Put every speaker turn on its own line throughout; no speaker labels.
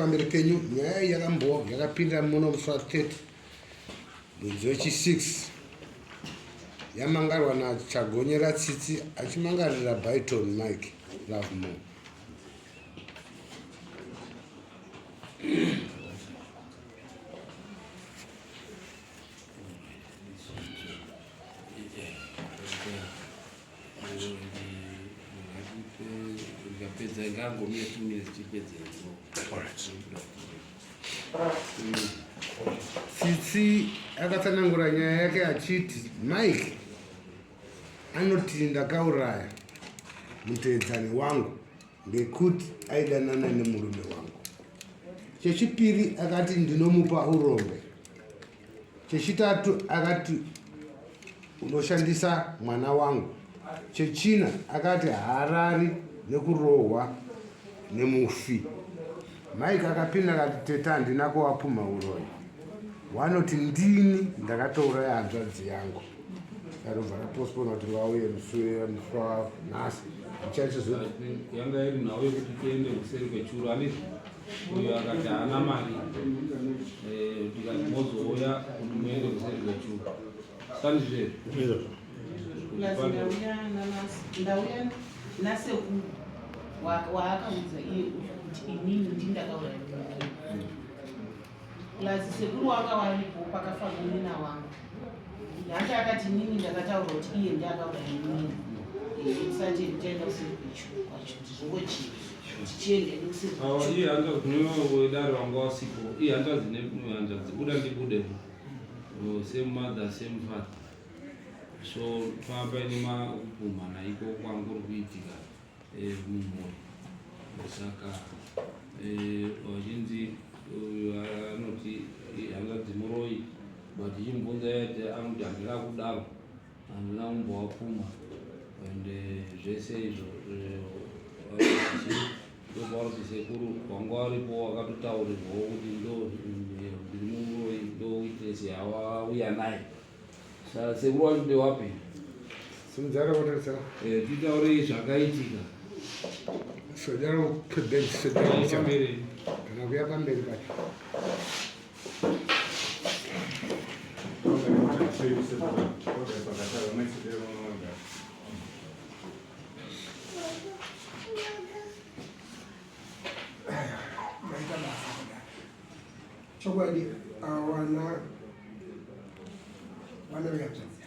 pamberi penyu nyaya yakapinda muno musi wa30 mwedzi wechi6 yamangarwa naChagonyera Tsitsi achimangarira Byton Mike Love More. Tsitsi akatsanangura nyaya yake achiti Mike anoti ndakauraya muteedzani wangu ngekuti aidanana nemurume wangu. Chechipiri akati ndinomupa urombe. Chechitatu akati unoshandisa mwana wangu. Chechina akati harari nekurohwa nemufi. Mike akapinda akati teta handina kuwapumha Uroyi. Wanoti ndini ndakatouraya hanzvadzi yangu. Yarobva rapostpona kuti vauye muswa nhasi. Ichachizo
yanga iri nawo yekuti tiende kuseri kwechuru ani uyo akati haana mari tikati mozouya kuti muende kuseri kwechuru sanizve
ndauya nasekuru waakaudza iye kuti inini ndindakauraya plazi sekuru wanga waripo pakafa munina wangu yake akati inini ndakataura kuti iye ndakauraya inini usati nditaenda kuseri kwechuru kwacho ndizongochii tichiende nekuseri
iye hanza kuti wedare wanga wasipo iye hanzvadzi nehanzvadzi buda ndibude same mother same father. So twamba nemakupumhana iko kwanguri kuitika mumhuri. Saka vazhinji anoti hanzvadzi Uroyi but ichimbunza yati anoti handina kudaro handina kumbowapumha ende zvese izvo ndopakuti sekuru wanga waripo wakatotaurirwawo kuti ndiri muUroyi ndowitresi yawauya naye. Sekuru wacho ndewapi?
simudzara watarisara
titaurei zvakaitika
sodaro kubenchi
pamberi
kana kuya pamberi pacho.
chokwadi wana vyanzvadzi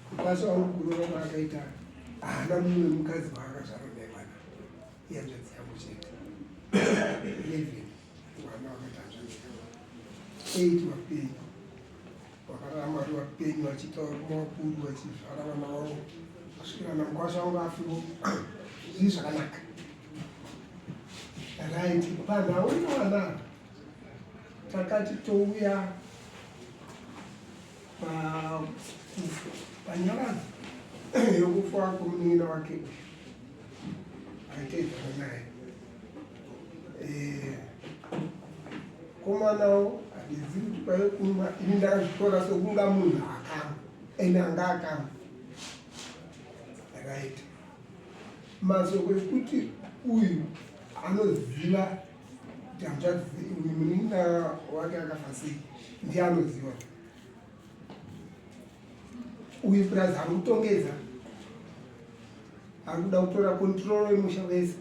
kupasa wamukuru wama akaita haana mumwe mukadzi waakazvara naye vana yanzvadzi yangu chete 11 vana vakaita hanzvadzi yangu 8 vapenyu vakararama vari vapenyu vachiita varume vakuru vachizvara vana vavo kusvikira namukwasha wangu afiro zvii zvakanaka right panhau ivana takati touya panyaradzo yokufa kwomunina wake aitedzana naye komanawo handizivi kuti kwaive kumwa ini ndakazvitora sokunga munhu akamwa ende anga akamwa right masoko ekuti uyu anoziva kuti hanzvadzi munina wake akafa sei ndiye anoziva uyu purazi ari kutongedza ari kuda kutora kontrolo yemusha wese.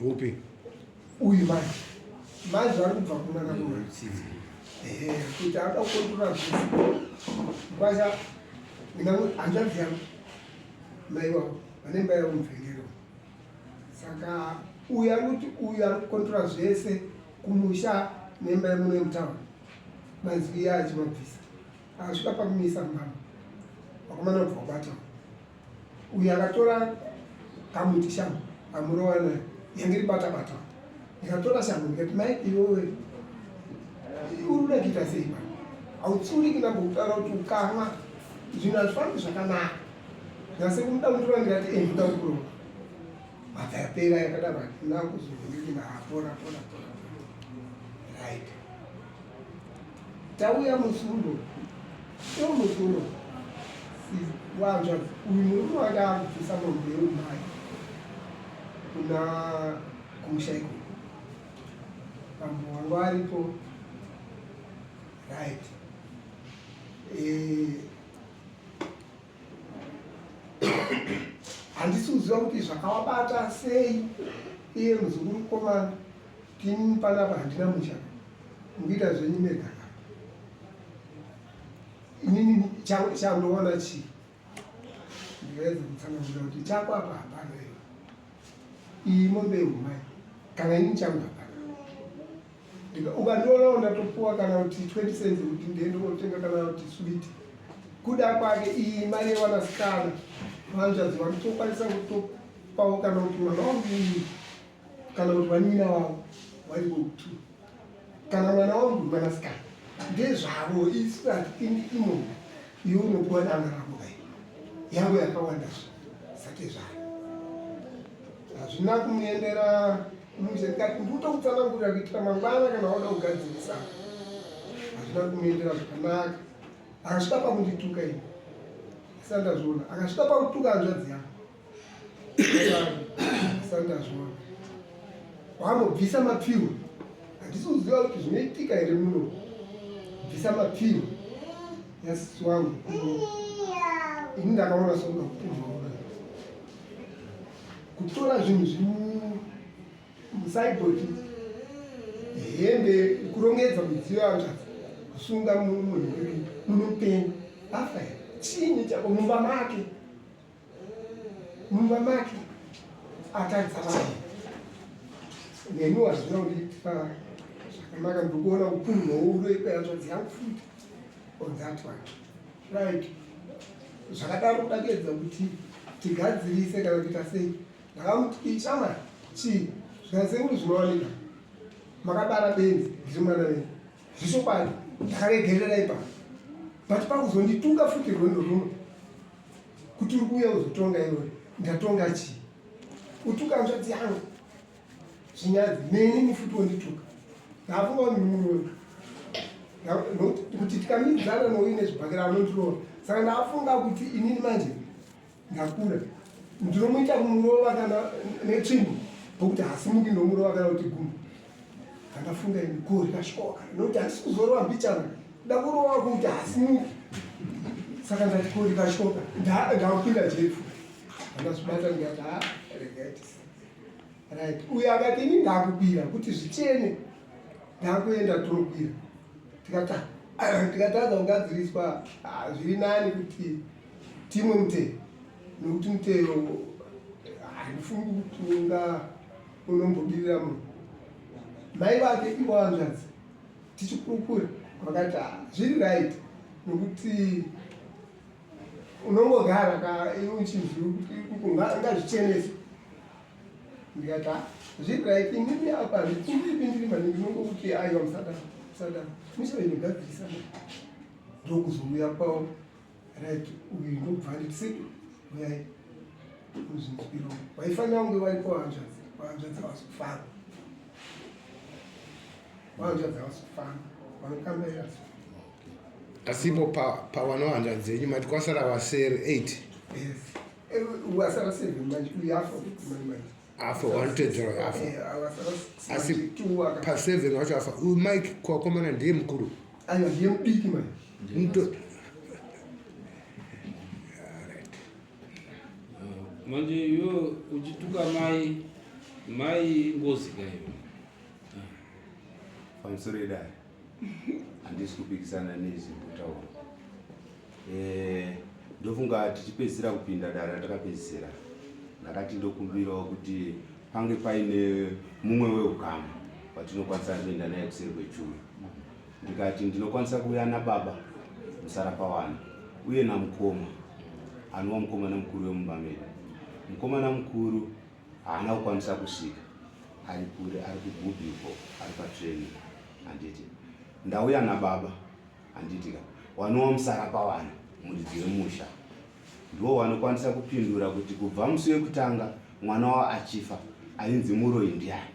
Upi?
Uyu manje ari kubva kunana kumwana kuti ada kukontrola zvese kwasha hanzvadzi yangu mai wavo vane mbai yamumvengero. Saka uyu ari kuti uyu ari kukontrola zvese kumusha nemba yemuno yemutaura manzwi iye achimabvisa asvika pakumisa mumama wakomana kubva kubata uyu akatora kamuti shangu amurova nayo yange ribata-bata ndikatora shangu ndikati mai iwewe uri kuda kuita sei pa hautsiuriki nambokutaura kuti ukamwa zvinhu hazvifambi zvakanaka nhasi kumuda kutora ndikati ndoda kurova mabva yapera yakadaro hatina kuzovhengeki naapora right tauya musundo iyo musundo wanzvadzi uyu murume wake akubvisa mumbeu mai kuna kumushaiko bambo wangu aripo right. Handisi kuziva kuti zvakawabata sei iye muzukuru mukomana tini panapa handina musha mukuita zvenyu mega. Inini chandoona chii ndikawedza kutsanangura kuti chako apa hapana iyi mombe umai kana ini changu hapana. Ukandionawo ndatopuwa kana kuti 20 cents kuti ndiende kotenga kana kuti switi kuda kwake iyi mari yevanasikana vanzvadzi vanotokwanisa kutopawo kana kuti mwana wangu kana kuti vanina wavo vari kokutu kana mwana wangu mwanasikana ndezvavo isu ati ini imomo iwe unopuwa danga rako kai yangu yakawandazvo sake zvaro hazvina kumuendera muzekati ndikutokutsanangurira kuitira mangwana kana wada kugadzirisa hazvina kumuendera zvakanaka. Akasvika pakundituka ini asandazviona, akasvika pakutuka hanzvadzi yangu asandazviona, wambobvisa mapfiwo. Handisi kuziva kuti zvinoitika here muno bvisa mapfiwo yasisi wangu ini ndakaona sokuda kupumhaura kutora zvinhu zviri musaibhoti hembe kurongedza midziyo yanzvadzi kusunga munopenga afa chini chako mumba make atadza vanhu nemi wazvina kundiita zvakanaka ndikuona upunhu hwouroikwa yanzvadzi yangu futi on that one right. Zvakadaro kudakedza kuti tigadzirise kana kuita sei ndakamuti ichama chii zvikasenguri zvinowanika makabara benzi ndiri mwana wenyu zvishokwadi ndakaregerera ipapo but pakuzonditunga futi rwendo runo kuti uri kuuya uzotonga iwe ndatonga chii utuka hanzvadzi yangu zvinyadzi nenini futi wondituka ndafunga munhu kuti tikamidzana nouyu nezvibhakera anondirova saka ndafunga kuti inini manje ndakura ndinomuita kumurova kana netsvimbo pokuti hasimuki ndomurova kana kuti gumbo kandafunga ini ko rikashoka nokuti handisi kuzorova mbichana ndakurova kuti hasimuki saka ndati ko rikashoka ndakupinda jefu andazvibata ndikati regaitisa right. Uyo akati ini ndakubira kuti zvichene ndakuenda tonokwira tikatadza kugadziriswa zviri nani kuti timwe mutero nokuti mutero handifungi kuti unombobirira munhu. Mai vake ivo hanzvadzi tichikurukura vakati zviri right nokuti unongogara iwe uchinzwi kuti ngazvichenese ndikati zviri right inini apa ndipindiri maningi nongokuti aiwa musadaro mushava inogadzirisa ndokuzouya kwavo right. Uyu ndobva nditisi uyai muzvinzwiro waifanira kunge varipo hanzvadzi havasifana vanokambaira
asipo pawano hanzvadzi yenyu mati kwasara vasere 8
yes. Wasara 7 manje uyu afa manje
afa wanotedzera afa asi pa 7 wacho afa uyu mike kwakomana ndiye mukuru
aiwa ndiye mudiki manje
manje iwe uchituka mai ngozi kaiwe
pamusoro edare handisi kupikisana nezvikutaura ndofunga tichipedzisira kupinda dare ratakapedzisira ndakati ndokumbirawo kuti pange paine mumwe weukama watinokwanisa kuenda naye kuseri kwechuru ndikati ndinokwanisa kuuya nababa musarapawana uye namukoma anova mukomana mukuru wemumba medu. Mukomana mukuru haana kukwanisa kusvika ari kure ari kugubhiko ari patraining handiti ndauya nababa handitika wanova musarapawana muridzi wemusha ndiwo wanokwanisa kupindura kuti kubva musi wekutanga mwana wavo achifa ainzi Uroyi ndiani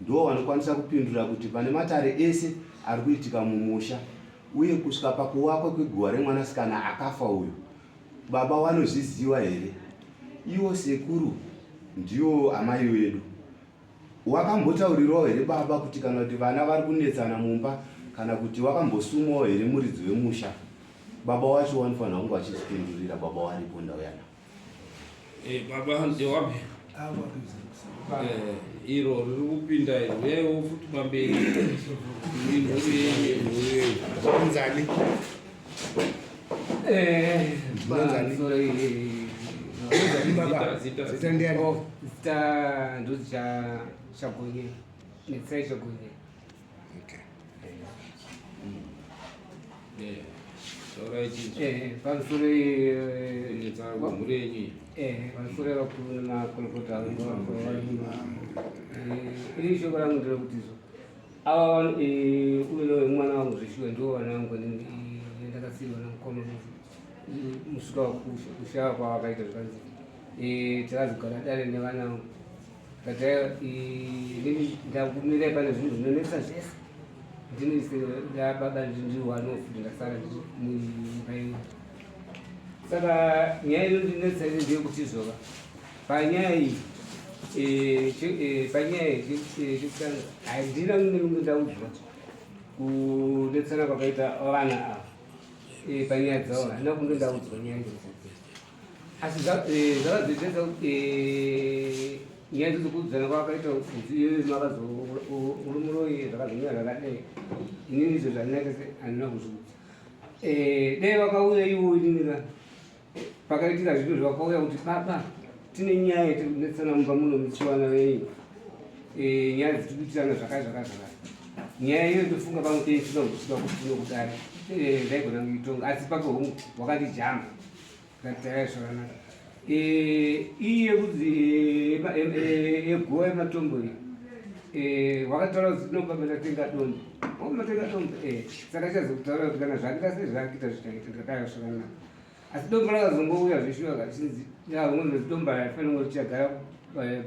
ndiwo wanokwanisa kupindura kuti pane matare ese ari kuitika mumusha uye kusvika pakuwakwa kweguva remwanasikana akafa uyu baba wanozviziva here iwo sekuru ndiwo amai vedu. Wakambotaurirawo here baba kuti kana kuti vana vari kunetsana mumba kana kuti wakambosumawo here muridzi wemusha? Baba wacho wanofanira kunge achizvipindurira. Baba waripo ndauyana.
Baba ndewapi? Iro riri kupinda iro uyaiwo futi pamberi
Unzani? Zita ndiani?
Zita ndozi chagonye. Netsai chagonye.
Okay.
Pamusoro
murenyi
pamusoro vakuru nemakorokota iri shoko rangu nderekuti ava uyo mwana wangu zveshuwa ndo vana vangu ndakasiyiwa namukoma musvika kushava kwavakaita zvakanzi takazogara dare nevana vangu kati ndakumirai pane zvinhu zvinonetsa zvese ndinoise baba ndiriwano futi ndasara munyika yedu. Saka nyaya inondinetsa ine ndeyekuti zvova panyaya iyi chekutanga handina nemumwe ndaudzwa kunetsana kwakaita vana ava panyaya dzavo, handina kunge ndaudzwa nyaya idzodzo. Asi zvakazoitesa kuti nyaya dzekuudzana kwakaita makazo uri muroyi zvakazomira zvakadai, inini izvo zvandinakese handina kuzviudza. Dai vakauya ivo ininira pakaitika zvinhu zvakauya kuti baba tine nyaya yetiri kunetsana mumba muno muchiwana venyu, nyaya dzitikuitirana zvakazvakazvakazva. Nyaya iyo tofunga pamwe teisvika kuchika kuti tinokudai ndaigona kuitonga, asi pako wakandijamba kataya zvakanaka. Iye kudzi eguva yematombo iyi wakataura kuti tinobaba ndatenga dombo, matenga dombo saka chazokutaura kuti kana zvakuita sezvakuita zvitaita ndakadai zvakanaka. Asi dombo rakazongouya zveshuwa kachinzi umwe dombo raifanira kuti chagara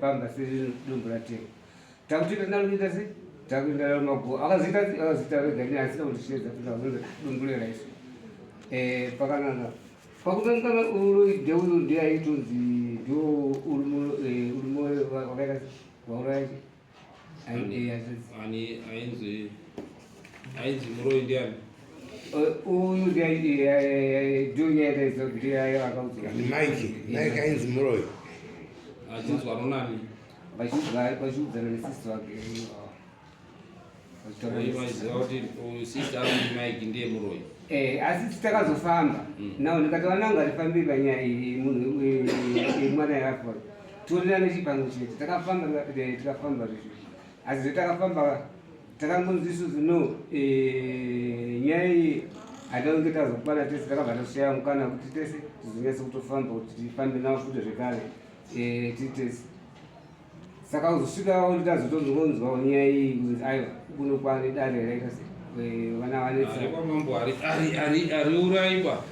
pamba sezvino dombo ratenga takutoita ndanoita sei takuenda namaguva akazita reganya asina kutishedza kuti dombo reraisi pakanaka. Pakutanga Uroyi ndiaitonzi ndio urimo wakaita waurayi
ainzi muroyi ndiani?
Uyu ndio nyaya idzodzo ndiayavakaudzwa
Mike ainzi muroyi
achinzwa nonani
vachiudzana nesisi wake
vaiziva kuti sista ari Mike ndiye muroyi.
Asi takazofamba nawo ndikati vanangu harifambi panyaya yemwana yafa torina nechipango chete tikafamba zvezvo. Asi zvetakafamba takangonzisu zino nyaya iyi hataunge tazokwana tese takabva tashaya mukana kuti tese tizonyatsa kutofamba kuti tifambe navo futi zvekare titese. Saka uzosvikawo kuti tazotozongonzwawo nyaya iyi kunzi aiwa kuno kwane dare raita sei vana vanetsa
mambo ari uraiba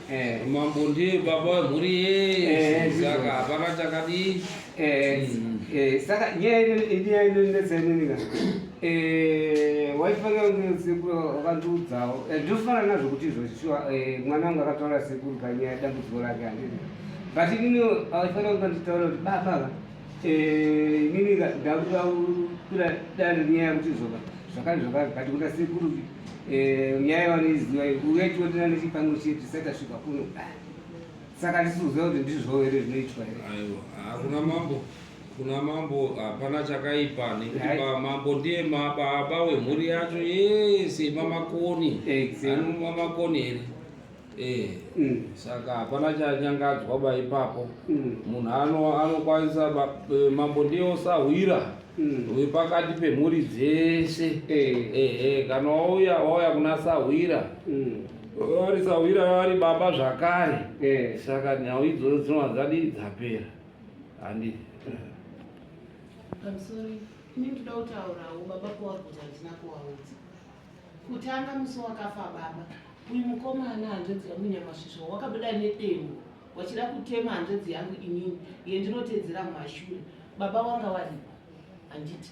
mambo ndiye baba wemhuri yese saka hapana chakadii.
Saka nyaya inonetsa inonika waifanira kunge sekuru wakandiudzawo ndinofanira nazvo kuti izvozvishuwa mwana wangu akataura sekuru panyaya dambudziko rake handii, but inini waifanira kunganditaura kuti baba inini ndakuda kura dare nyaya kuti zvoka zvakari kati kuda sekuru nyaya vanoiziva uyaitotena nechipango chetu tisakasvika kuno. Saka ndisiuziva kuti ndizvo here zvinoitwa here.
Aiwa kuna mambo hapana chakaipa nekuti mambo ndiye baba wemhuri yacho yese mamakoni mamakoni here. Saka hapana chanyangadzwa ba ipapo. Munhu anokwanisa mambo ndiye sahwira wepakati pemhuri dzese. Kana wauya kuna sahwira vari sahwira vari baba zvakare. Saka nhau idzodzo dzinova dzadi dzapera handi.
Pamusoro ini ndoda kutaurawo baba pauri kuti handina kuvaudza. Kutanga musi wakafa baba, uyu mukomana hanzvadzi yangu Nyamasvisva wakabuda nedemo wachida kutema hanzvadzi yangu inini yendinotedzera mumashure. Baba wanga varipo handiti.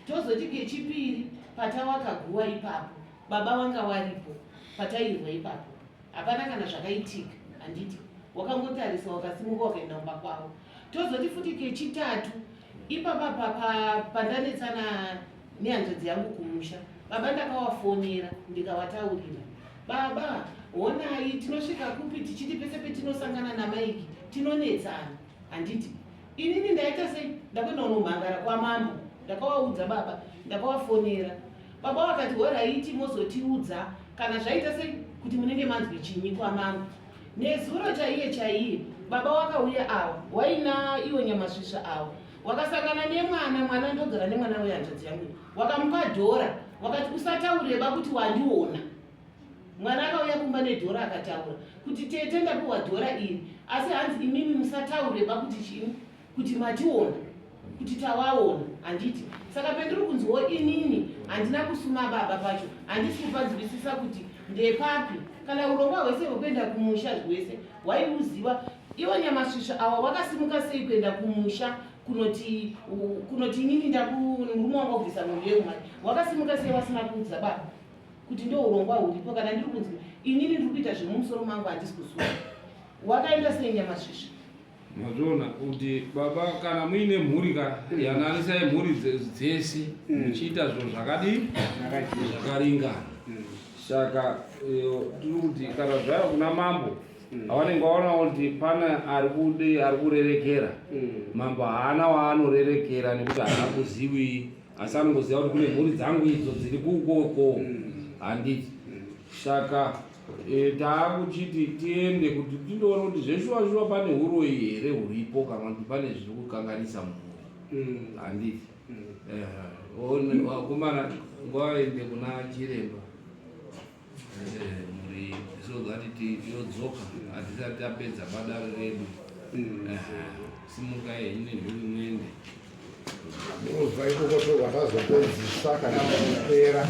Tozoti kechipiri patawakaguwa ipapo baba wanga varipo patairwa ipapo hapana kana zvakaitika handiti. Wakangotarisa wakasimuka wakaenda kumba kwavo. tozoti futi kechitatu ipapa pandanetsana nehanzvadzi yangu kumusha, baba ndakawafonera ndikawataurira, baba honai tinosvika kupi tichiti pese petinosangana namaiki tinonetsana. Handiti inini ndaita sei, ndakwenda kunomhangara kwamambo, ndakawaudza baba, ndakawafonera, baba vakati horaiti mozotiudza kana zvaita sei kuti munenge manzwi chinyi kwamambo. Nezuro chaiye baba wakauya awa waina iwo nyamasvisva awa wakasangana nemwana ndogara nemwana wehanzvadzi yangu, wakamupa dhora, wakati usataureba kuti wandiona. Mwana akauya kumba nedhora akataura kuti tete ndapiwa dhora iri, asi hanzi imimi musataureba kuti chini, kuti mationa, kuti tawaona. Handiti saka pendiri kunzwo inini handina kusuma baba pacho, handisi kupanzwisisa kuti ndepapi. Kana urongwa hwese hwekuenda kumusha zvese waiuziva. Iwo nyamasvisva awa wakasimuka sei kuenda kumusha kunoti inini murume wanga kubvisa mwombe yeumai, wakasimuka sei wasina kuudza baba kuti ndo urongwa huripo? Kana ndiri kunzi inini ndiri kuita zvemumusoro mangu handisi kusuma, wakaenda sei nyamasvisva?
Mazvona kuti baba kana muine mhuri yananisai mhuri dzese muchiita zvinhu zvakadii zvakaringana. Saka tiri kuti kana zvaya kuna mambo avanenge vaona kuti pana ari kurerekera, mambo haana waanorerekera nekuti haana kuzivi, asi anongoziva kuti kune mhuri dzangu idzo dziri kukoko. Handiti saka taakuchiti tiende kuti tindoona kuti zveshuwa pane uroyi here huripo kana kuti pane zviri kukanganisa mhuri. Handiti vakomana ngavaende kuna chiremba muri zozati yodzoka hatisati tapedza badaro redu. Simukai ine nhuri mwende
unobva ikoko tobva tazopedzisa kana kupera.